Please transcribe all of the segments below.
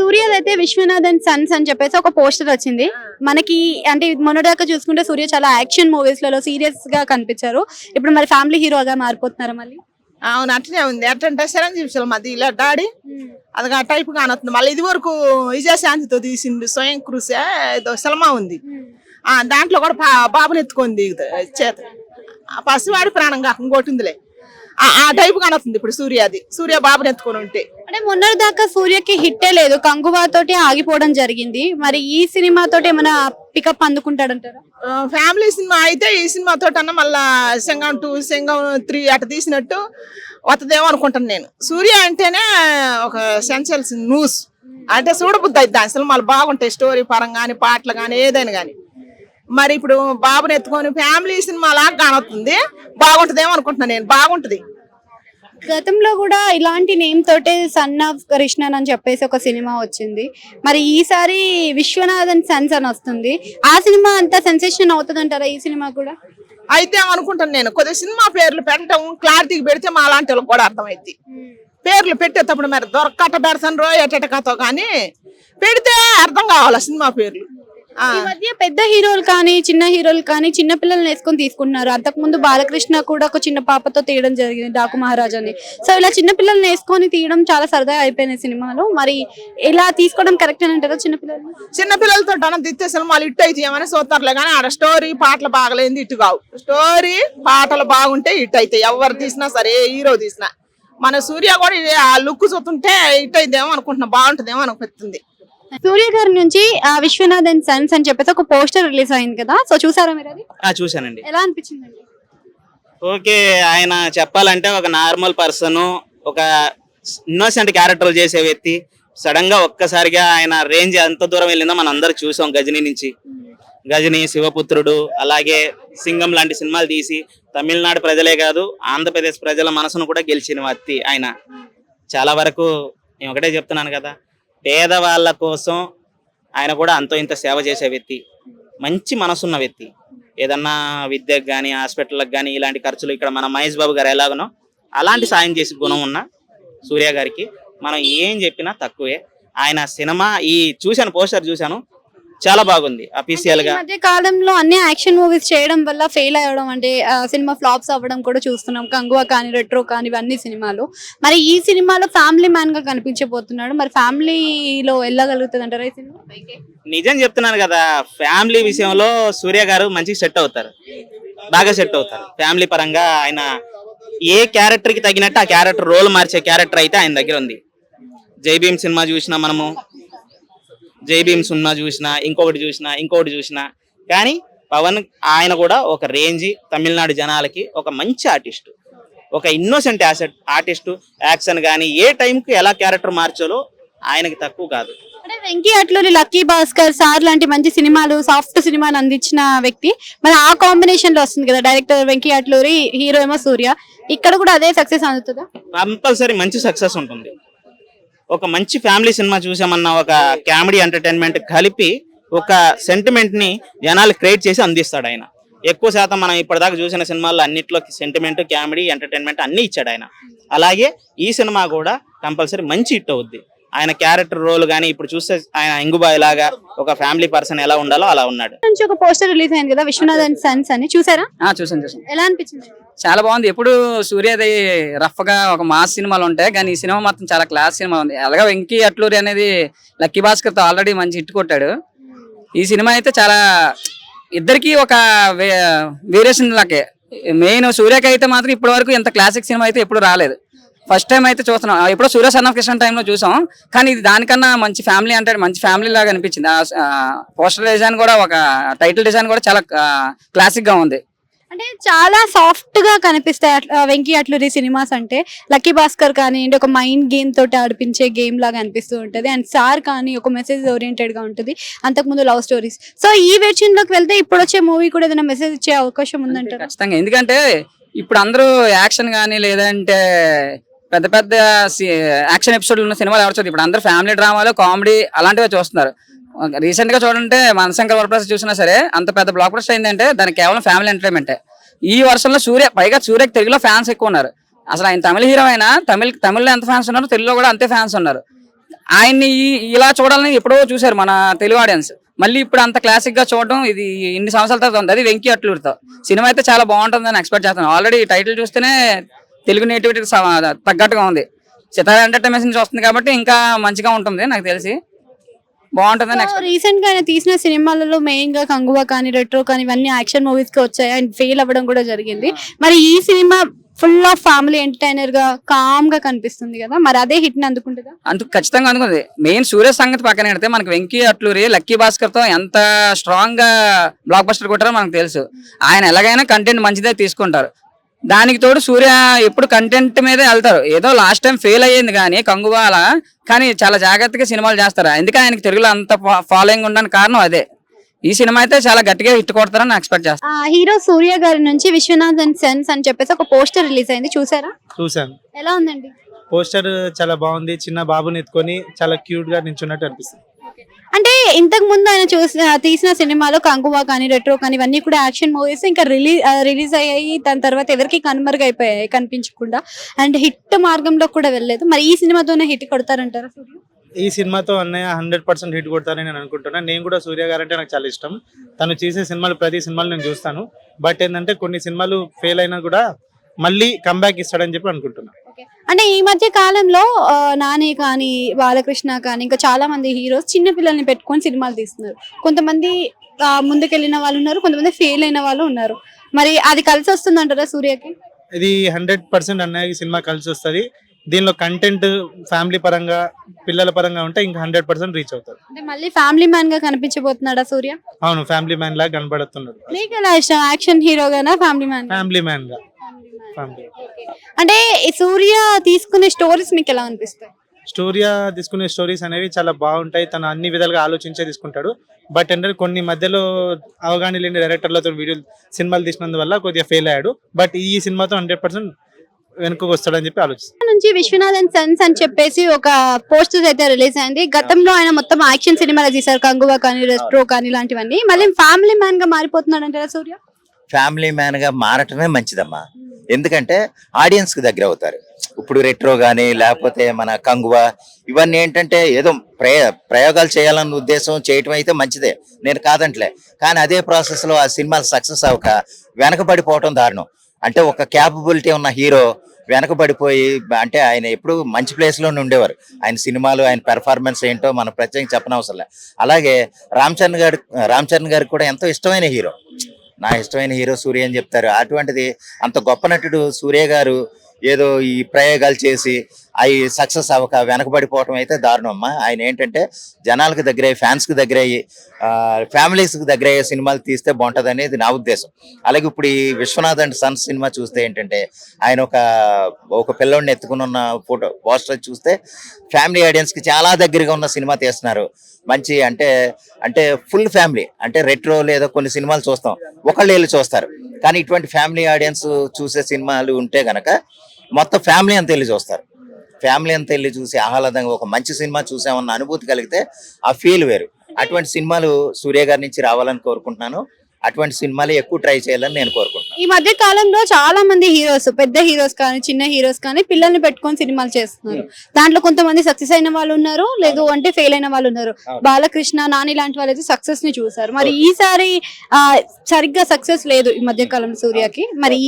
సూర్యదైతే Vishwanath and Sons అని చెప్పేసి ఒక పోస్టర్ వచ్చింది మనకి. అంటే మొన్నదాకా చూసుకుంటే సూర్య చాలా యాక్షన్ మూవీస్ లలో సీరియస్ గా కనిపించారు. ఇప్పుడు మరి ఫ్యామిలీ హీరోగా మారిపోతున్నారా మళ్ళీ? అవును అట్లనే ఉంది. ఎట్లంటే చిరంజీవి సినిమా ఇలా డాడీ అది ఆ టైప్ కానొస్తుంది. మళ్ళీ ఇది వరకు విజయశాంతితో తీసింది స్వయం కృషి ఏదో సినిమా ఉంది. దాంట్లో కూడా బాబుని ఎత్తుకుంది చేత పసివాడి ప్రాణం కాక ఇంకోటి ఉందిలే. ఆ టైప్ కానొస్తుంది ఇప్పుడు సూర్య బాబుని ఎత్తుకొని ఉంటే. అంటే మొన్నటిదాకా సూర్యకి హిట్టే లేదు, కంగువా తోటి ఆగిపోవడం జరిగింది. మరి ఈ సినిమా తోటి ఏమైనా పికప్ అందుకుంటాడంటారా? ఫ్యామిలీ సినిమా అయితే ఈ సినిమా తోటి అన్న మళ్ళా సింగం 2 సింగం 3 అటు తీసినట్టు వస్తుందేమో అనుకుంటాను నేను. సూర్య అంటేనే ఒక సెన్సెల్స్ న్యూస్ అంటే చూడబుద్ధి అయితే దాని సినిమాలు బాగుంటాయి, స్టోరీ పరంగా కానీ పాటలు కానీ ఏదైనా కానీ. మరి ఇప్పుడు బాబుని ఎత్తుకొని ఫ్యామిలీ సినిమా లాగా కానొస్తుంది, బాగుంటుందేమో అనుకుంటున్నాను నేను. బాగుంటది. గతంలో కూడా ఇలాంటి నేమ్ తోటే సన్ ఆఫ్ కృష్ణన్ అని చెప్పేసి ఒక సినిమా వచ్చింది. మరి ఈసారి విశ్వనాథ్ అండ్ సన్స్ అని వస్తుంది. ఆ సినిమా అంతా సెన్సేషన్ అవుతుంది అంటారా ఈ సినిమా కూడా? అయితే అనుకుంటాను నేను. కొద్దిగా సినిమా పేర్లు పెట్టడం క్లారిటీకి పెడితే మా లాంటి వాళ్ళకి కూడా అర్థమైంది. పేర్లు పెట్టేటప్పుడు మరి దొరకట పెడతాను రో ఎటకతో కానీ పెడితే అర్థం కావాలి సినిమా పేర్లు. ఈ మధ్య పెద్ద హీరోలు కానీ చిన్న హీరోలు కానీ చిన్న పిల్లల్ని వేసుకొని తీసుకుంటున్నారు. అంతకు ముందు బాలకృష్ణ కూడా ఒక చిన్న పాపతో తీయడం జరిగింది, డాకు మహారాజ్ అని. సో ఇలా చిన్న పిల్లల్ని వేసుకొని తీయడం చాలా సరదాగా అయిపోయినాయి సినిమాలు. మరి ఇలా తీసుకోవడం కరెక్ట్ అని అంటారా? చిన్న పిల్లలతో అన్నం తిత్తే సినిమాలు ఇట్టు అయితే ఏమని చూస్తారులే కానీ ఆడ స్టోరీ పాటలు బాగలేదు ఇటు కావు. స్టోరీ పాటలు బాగుంటే ఇటు అయితే ఎవరు తీసినా సరే, హీరో తీసినా. మన సూర్య కూడా ఆ లుక్ చూస్తుంటే ఇటు అయితేమో అనుకుంటున్నా, బాగుంటుందేమో అనిపిస్తుంది. సూర్య గారి నుంచి విశ్వనాథ్ అండ్ సన్స్ అని చెప్పేసి ఒక పోస్టర్ రిలీజ్ అయింది కదా, సో చూసారా మీరు అది? చూసానండి. ఎలా అనిపించిందండి? ఓకే, ఆయన చెప్పాలంటే ఒక నార్మల్ పర్సన్, ఒక ఇన్నోసెంట్ క్యారెక్టర్ చేసే వ్యక్తి సడన్ గా ఒక్కసారిగా ఆయన రేంజ్ ఎంత దూరం వెళ్ళిందో మనం అందరూ చూసాం. గజనీ నుంచి గజనీ, శివపుత్రుడు, అలాగే సింగం లాంటి సినిమాలు తీసి తమిళనాడు ప్రజలే కాదు ఆంధ్రప్రదేశ్ ప్రజల మనసును కూడా గెలిచిన వ్యక్తి ఆయన. చాలా వరకు నేను ఒకటే చెప్తున్నాను కదా, పేదవాళ్ళ కోసం ఆయన కూడా అంతో ఇంత సేవ చేసే వ్యక్తి, మంచి మనసున్న వ్యక్తి. ఏదన్నా విద్యకు కానీ హాస్పిటల్కి కానీ ఇలాంటి ఖర్చులు ఇక్కడ మన మహేష్ బాబు గారు ఎలాగనో అలాంటి సాయం చేసే గుణం ఉన్న సూర్య గారికి మనం ఏం చెప్పినా తక్కువే. ఆయన సినిమా చూశాను, పోస్టర్ చూశాను, చాలా బాగుంది. అఫీషియల్ గా మధ్య కాలంలో అన్ని యాక్షన్ మూవీస్ చేయడం వల్ల ఫెయిల్ అవ్వడం, అంటే సినిమా ఫ్లాప్స్ అవ్వడం కూడా చూస్తున్నాం. కంగువా కానీ రెట్రో కానీ ఇవన్నీ సినిమాలు. మరి ఈ సినిమాలో ఫ్యామిలీ మ్యాన్ గా కనిపించబోతున్నాడు. మరి ఫ్యామిలీలో వెళ్ళగలుగుతుంది అంటారా ఈ సినిమా? నిజం చెప్తున్నాను కదా, ఫ్యామిలీ విషయంలో సూర్య గారు మంచిగా సెట్ అవుతారు, బాగా సెట్ అవుతారు. ఫ్యామిలీ పరంగా ఆయన ఏ క్యారెక్టర్ కి తగినట్టు ఆ క్యారెక్టర్ రోల్ మార్చే క్యారెక్టర్ అయితే ఆయన దగ్గర ఉంది. జై భీమ్ సినిమా చూసినా మనము, జై భీమ్ సినిమా చూసినా, ఇంకొకటి చూసినా కానీ పవన్ ఆయన కూడా ఒక రేంజ్, తమిళనాడు జనాలకి ఒక మంచి ఆర్టిస్టు, ఒక ఇన్నోసెంట్ ఆర్టిస్టు. యాక్షన్ కానీ ఏ టైంకి ఎలా క్యారెక్టర్ మార్చాలో ఆయనకి తక్కువ కాదు. అంటే వెంకీ అట్లూరి, లక్కీ భాస్కర్ సార్ లాంటి మంచి సినిమాలు, సాఫ్ట్ సినిమాలు అందించిన వ్యక్తి. మరి ఆ కాంబినేషన్ లో వస్తుంది కదా, డైరెక్టర్ వెంకీ అట్లూరి, హీరో ఏమో సూర్య. ఇక్కడ కూడా అదే సక్సెస్ అందుతుందా? కంపల్సరీ మంచి సక్సెస్ ఉంటుంది. ఒక మంచి ఫ్యామిలీ సినిమా చూసామన్న ఒక కామెడీ ఎంటర్టైన్మెంట్ కలిపి ఒక సెంటిమెంట్ ని జనాలు క్రియేట్ చేసి అందిస్తాడు ఆయన. ఎక్కువ శాతం మనం ఇప్పటిదాకా చూసిన సినిమాల్లో అన్నిట్లో సెంటిమెంట్, కామెడీ, ఎంటర్టైన్మెంట్ అన్ని ఇచ్చాడు ఆయన. అలాగే ఈ సినిమా కూడా కంపల్సరీ మంచి హిట్ అవుద్ది. ఆయన క్యారెక్టర్ రోల్ గానీ ఇప్పుడు చూస్తే ఆయన ఇంగుబాయ్ లాగా ఒక ఫ్యామిలీ పర్సన్ ఎలా ఉండాలో అలా ఉన్నాడు. నుంచి ఒక పోస్టర్ రిలీజ్ అయింది కదా, విశ్వనాథ్ అండ్ సన్స్ అని, చూసారా? చూసాను. ఎలా అనిపించింది? చాలా బాగుంది. ఎప్పుడు సూర్యది రఫ్ గా ఒక మాస్ సినిమాలు ఉంటాయి, కానీ ఈ సినిమా మాత్రం చాలా క్లాస్ సినిమా ఉంది. అలాగే వెంకీ అట్లూరి అనేది లక్కీ భాస్కర్ తో ఆల్రెడీ మంచి హిట్ కొట్టాడు. ఈ సినిమా అయితే చాలా ఇద్దరికి ఒక వేరియేషన్ లాగే. మెయిన్ సూర్యకి అయితే మాత్రం ఇప్పటి వరకు ఇంత క్లాసిక్ సినిమా అయితే ఎప్పుడు రాలేదు. ఫస్ట్ టైం అయితే చూస్తున్నాం. ఎప్పుడో సూర్య సన్ ఆఫ్ కృష్ణ టైంలో చూసాం, కానీ ఇది దానికన్నా మంచి ఫ్యామిలీ అంటే మంచి ఫ్యామిలీ లాగా అనిపించింది. పోస్టర్ డిజైన్ కూడా, ఒక టైటిల్ డిజైన్ కూడా చాలా క్లాసిక్ గా ఉంది. అంటే చాలా సాఫ్ట్ గా కనిపిస్తాయి వెంకీ అట్లూరి సినిమాస్. అంటే లక్కీ భాస్కర్ కానీ ఒక మైండ్ గేమ్ తోటి ఆడిపించే గేమ్ లాగా అనిపిస్తూ ఉంటది. అండ్ సార్ కానీ ఒక మెసేజ్ ఓరియంటెడ్ గా ఉంటుంది. అంతకుముందు లవ్ స్టోరీస్. సో ఈ వెర్షన్ లోకి వెళ్తే ఇప్పుడు వచ్చే మూవీ కూడా ఏదైనా మెసేజ్ ఇచ్చే అవకాశం ఉందంటారు? ఖచ్చితంగా. ఎందుకంటే ఇప్పుడు అందరూ యాక్షన్ కానీ లేదంటే పెద్ద పెద్ద యాక్షన్ ఎపిసోడ్లు ఉన్న సినిమాలు ఎవరు చూస్తారు. ఇప్పుడు అందరూ ఫ్యామిలీ డ్రామాలు, కామెడీ అలాంటివి చూస్తున్నారు. రీసెంట్ గా చూడంటే మనశంకర్ వరప్రసాద్ చూసినా సరే అంత పెద్ద బ్లాక్ బస్టర్ అయిందంటే దానికి కేవలం ఫ్యామిలీ ఎంటర్టైన్మెంట్. ఈ వర్షంలో పైగా సూర్యకి తెలుగులో ఫ్యాన్స్ ఎక్కువ ఉన్నారు. అసలు ఆయన తమిళ హీరో అయినా తమిళ్లో ఎంత ఫ్యాన్స్ ఉన్నారు, తెలుగులో కూడా అంతే ఫ్యాన్స్ ఉన్నారు. ఆయన్ని ఇలా చూడాలని ఎప్పుడో చూశారు మన తెలుగు ఆడియన్స్. మళ్ళీ ఇప్పుడు అంత క్లాసిక్ గా చూడడం ఇది ఇన్ని సంవత్సరాల తర్వాత ఉంది. అది వెంకీ అట్లూరితో సినిమా అయితే చాలా బాగుంటుందని ఎక్స్పెక్ట్ చేస్తాను. ఆల్రెడీ టైటిల్ చూస్తేనే తెలుగు నేటివిటీకి తగ్గట్టుగా ఉంది. సితారా ఎంటర్టైన్మెంట్ నుంచి వస్తుంది కాబట్టి ఇంకా మంచిగా ఉంటుంది నాకు తెలిసి, బాగుంటుందని రీసెంట్ గా ఆయన తీసిన సినిమాలలో మెయిన్ గా కంగువా కానీ రెట్రో కానీ ఇవన్నీ యాక్షన్ మూవీస్ కి వచ్చాయి అండ్ ఫెయిల్ అవ్వడం కూడా జరిగింది. మరి ఈ cinema full of family entertainer గా కామ్ గా కనిపిస్తుంది కదా, మరి అదే హిట్ ని అందుకుంటుందా? అందుకు ఖచ్చితంగా అందుకుంది. మెయిన్ సూర్య సంగతి పక్కన పెడితే మనకి వెంకీ అట్లూరి లక్కీ భాస్కర్ తో ఎంత స్ట్రాంగ్ గా బ్లాక్ బస్టర్ కొట్టారో మనకు తెలుసు. ఆయన ఎలాగైనా కంటెంట్ మంచిదే తీసుకుంటారు. దానికి తోడు సూర్య ఎప్పుడు కంటెంట్ మీదే వెళ్తారు. ఏదో లాస్ట్ టైం ఫెయిల్ అయ్యింది కానీ కంగువా అలా, కానీ చాలా జాగ్రత్తగా సినిమాలు చేస్తారు. అందుకే ఆయనకి తెలుగులో అంత ఫాలోయింగ్ ఉండడానికి కారణం అదే. ఈ సినిమా అయితే చాలా గట్టిగా హిట్ కొడతారని ఎక్స్పెక్ట్ చేస్తాను. హీరో సూర్య గారి నుంచి విశ్వనాథ్ అండ్ సన్స్ అని చెప్పేసి ఒక పోస్టర్ రిలీజ్ అయింది, చూసారా? చూసాను. ఎలా ఉందండి పోస్టర్? చాలా బాగుంది. చిన్న బాబుని ఎత్తుకొని చాలా క్యూట్ గా నించున్నట్టు అనిపిస్తుంది. అంటే ఇంతకు ముందు ఆయన తీసిన సినిమాలో కంగువా కానీ రెట్రో కానీ ఇవన్నీ కూడా యాక్షన్ మూవీస్ ఇంకా రిలీజ్ అయ్యాయి. దాని తర్వాత ఎవరికి కనుమరుగైపోయాయి కనిపించకుండా, అండ్ హిట్ మార్గంలో కూడా వెళ్ళలేదు. మరి ఈ సినిమాతోనే హిట్ కొడతారంటారా సూర్య? ఈ సినిమాతో అన్నయ్య 100% హిట్ కొడతారని నేను అనుకుంటున్నాను. నేను కూడా సూర్య గారు అంటే నాకు చాలా ఇష్టం. తను చేసే సినిమాలు ప్రతి సినిమాలు నేను చూస్తాను. బట్ ఏంటంటే కొన్ని సినిమాలు ఫెయిల్ అయినా కూడా మళ్ళీ కంబ్యాక్ ఇస్తాడని చెప్పి అనుకుంటున్నాను. అంటే ఈ మధ్య కాలంలో నాని కానీ బాలకృష్ణ కానీ ఇంకా చాలా మంది హీరోస్ చిన్న పిల్లల్ని పెట్టుకొని సినిమాలు తీస్తున్నారు. కొంతమంది ముందుకెళ్ళిన వాళ్ళు ఉన్నారు, కొంతమంది ఫెయిల్ అయిన వాళ్ళు ఉన్నారు. మరి అది కలిసి వస్తుంది అంటారా సూర్యకి? ఇది 100% అన్నయ్యకి సినిమా కలిసి వస్తుంది. దీనిలో కంటెంట్ ఫ్యామిలీ పరంగా పిల్లల పరంగా ఉంటే ఇంకా 100% రీచ్ అవుతారు. అంటే మళ్ళీ ఫ్యామిలీ మ్యాన్ గా కనిపించబోతున్నాడా సూర్య? అవును, ఫ్యామిలీ మ్యాన్ లాగా కనబడుతున్నాడు. మీకు ఎలా ఇష్టం, యాక్షన్ హీరోగానా ఫ్యామిలీ మ్యాన్? ఫ్యామిలీ మ్యాన్ గా. ఫ్యామిలీ. అంటే ఈ సూర్య తీసుకునే స్టోరీస్ మీకు ఎలా అనిపిస్తాయి? సూర్య తీసుకునే స్టోరీస్ అనేవి చాలా బాగుంటాయి. తను అన్ని విధాలుగా ఆలోచించే తీసుకుంటాడు. బట్ ఏంటంటే కొన్ని మధ్యలో అవగాహన లేని డైరెక్టర్లతో సినిమాలు తీసినందువల్ల కొద్దిగా ఫెయిల్ అయ్యాడు. బట్ ఈ సినిమాతో 100% వెనుకకు వస్తాడని చెప్పి ఆలోచిస్తాను. నుంచి విశ్వనాథ్ అండ్ సన్స్ అని చెప్పేసి ఒక పోస్టర్ అయితే రిలీజ్ అయింది. గతంలో ఆయన మొత్తం యాక్షన్ సినిమాలు తీశారు, కంగువా కానీ రెట్రో కానీ ఇలాంటివన్నీ. మళ్ళీ ఫ్యామిలీ మ్యాన్ గా మారిపోతున్నాడు అంటారా సూర్య? ఫ్యామిలీ మ్యాన్ గా మారటమే మంచిదమ్మా. ఎందుకంటే ఆడియన్స్ కి దగ్గర అవుతారు. ఇప్పుడు రెట్రో గానీ లేకపోతే మన కంగువా ఇవన్నీ ఏంటంటే ఏదో ప్రయోగాలు చేయాలన్న ఉద్దేశం చేయటం అయితే మంచిదే, నేను కాదంటలే. కానీ అదే ప్రాసెస్ లో ఆ సినిమాలు సక్సెస్ అవ్వక వెనకబడిపోవటం దారుణం. అంటే ఒక క్యాపబిలిటీ ఉన్న హీరో వెనకబడిపోయి, అంటే ఆయన ఎప్పుడు మంచి ప్లేస్ లోనే ఉండేవారు. ఆయన సినిమాలు ఆయన పెర్ఫార్మెన్స్ ఏంటో మనం ప్రత్యేకంగా చెప్పనవసరం లే. అలాగే రామ్ చరణ్ గారికి కూడా ఎంతో ఇష్టమైన హీరో, నా ఇష్టమైన హీరో సూర్య అని చెప్తారు. అటువంటిది అంత గొప్ప నటుడు సూర్య గారు ఏదో ఈ ప్రయోగాలు చేసి అవి సక్సెస్ అవ్వక వెనకబడిపోవటం అయితే దారుణం అమ్మా. ఆయన ఏంటంటే జనాలకు దగ్గర అయ్యి, ఫ్యాన్స్ కి దగ్గర అయ్యి, ఫ్యామిలీస్ కి దగ్గర అయ్యే సినిమాలు తీస్తే బాగుంటది అనేది నా ఉద్దేశం. అలాగే ఇప్పుడు ఈ విశ్వనాథ్ అండ్ సన్స్ సినిమా చూస్తే ఏంటంటే ఆయన ఒక పిల్లోడిని ఎత్తుకుని ఉన్న ఫోటో పోస్టర్ చూస్తే ఫ్యామిలీ ఆడియన్స్ కి చాలా దగ్గరగా ఉన్న సినిమా తీస్తున్నారు. మంచి అంటే ఫుల్ ఫ్యామిలీ, అంటే రెట్రో లేదా కొన్ని సినిమాలు చూస్తాం ఒకళ్ళు వెళ్ళి చూస్తారు. కానీ ఇటువంటి ఫ్యామిలీ ఆడియన్స్ చూసే సినిమాలు ఉంటే గనక మొత్తం ఫ్యామిలీ అంతా వెళ్ళి చూస్తారు. ఫ్యామిలీ అంతా వెళ్ళి చూసి ఆహ్లాదంగా ఒక మంచి సినిమా చూసామన్న అనుభూతి కలిగితే ఆ ఫీల్ వేరు. అటువంటి సినిమాలు సూర్య గారి నుంచి రావాలని కోరుకుంటున్నాను. అటువంటి సినిమాలు ఎక్కువ ట్రై చేయాలని నేను కోరుకుంటున్నాను. ఈ మధ్య కాలంలో చాలా మంది హీరోస్, పెద్ద హీరోస్ కానీ చిన్న హీరోస్ కానీ పిల్లల్ని పెట్టుకొని సినిమాలు చేస్తున్నారు. దాంట్లో కొంతమంది సక్సెస్ అయిన వాళ్ళు ఉన్నారు, లేదు అంటే ఫెయిల్ అయిన వాళ్ళు ఉన్నారు. బాలకృష్ణ, నాని లాంటి వాళ్ళు అయితే సక్సెస్ ని చూసారు. మరి ఈసారి సరిగ్గా సక్సెస్ లేదు ఈ మధ్య కాలంలో సూర్యకి. మరి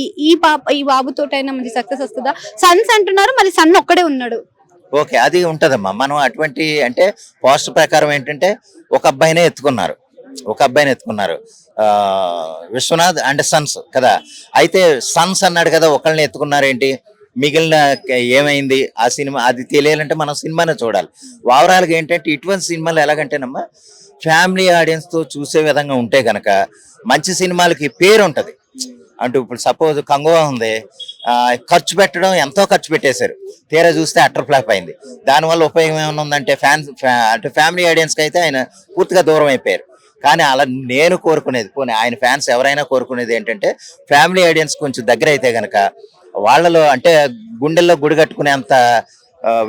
ఈ బాబుతోటైనా మంచి సక్సెస్ వస్తుందా? సన్స్ అంటున్నారు, మరి సన్ ఒక్కడే ఉన్నాడు. ఓకే, అది ఉంటదమ్మా. మనం అటువంటి అంటే పోస్టర్ ప్రకారం ఏంటంటే ఒక అబ్బాయినే ఎత్తుకున్నారు, విశ్వనాథ్ అండ్ సన్స్ కదా. అయితే సన్స్ అన్నాడు కదా, ఒకళ్ళని ఎత్తుకున్నారేంటి, మిగిలిన ఏమైంది ఆ సినిమా, అది తెలియాలంటే మనం సినిమానే చూడాలి. ఓవరాల్గా ఏంటంటే ఇటువంటి సినిమాలు ఎలాగంటేనమ్మా ఫ్యామిలీ ఆడియన్స్ తో చూసే విధంగా ఉంటే గనక మంచి సినిమాలకి పేరు ఉంటది. అంటూ ఇప్పుడు సపోజ్ కంగువా ఉంది, ఖర్చు పెట్టడం ఎంతో ఖర్చు పెట్టేశారు, తీరా చూస్తే అట్టర్ ఫ్లాప్ అయింది. దానివల్ల ఉపయోగం ఏమైనా ఉందంటే అంటే ఫ్యామిలీ ఆడియన్స్ కి అయితే ఆయన పూర్తిగా దూరం అయిపోయారు. కానీ అలా నేను కోరుకునేది, పోనీ ఆయన ఫ్యాన్స్ ఎవరైనా కోరుకునేది ఏంటంటే ఫ్యామిలీ ఆడియన్స్ కొంచెం దగ్గర అయితే గనక వాళ్ళలో అంటే గుండెల్లో గుడి కట్టుకునేంత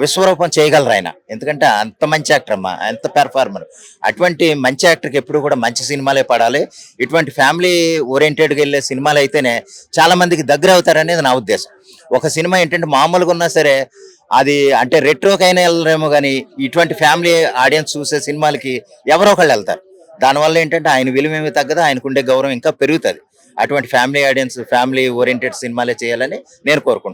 విశ్వరూపం చేయగలరు ఆయన. ఎందుకంటే అంత మంచి యాక్టర్ అమ్మా, అంత పెర్ఫార్మర్. అటువంటి మంచి యాక్టర్కి ఎప్పుడు కూడా మంచి సినిమాలే పడాలి. ఇటువంటి ఫ్యామిలీ ఓరియంటెడ్గా వెళ్ళే సినిమాలు అయితేనే చాలా మందికి దగ్గర అవుతారనేది నా ఉద్దేశం. ఒక సినిమా ఏంటంటే మామూలుగా ఉన్నా సరే అది అంటే రెట్రోకైనా వెళ్ళరేమో కానీ ఇటువంటి ఫ్యామిలీ ఆడియన్స్ చూసే సినిమాలకి ఎవరో ఒకళ్ళు వెళ్తారు. దానివల్ల ఏంటంటే ఆయన విలువ ఏమి తగ్గదు, ఆయనకుండే గౌరవం ఇంకా పెరుగుతుంది. అటువంటి ఫ్యామిలీ ఆడియన్స్, ఫ్యామిలీ ఓరియంటెడ్ సినిమాలే చేయాలని నేను కోరుకుంటున్నాను.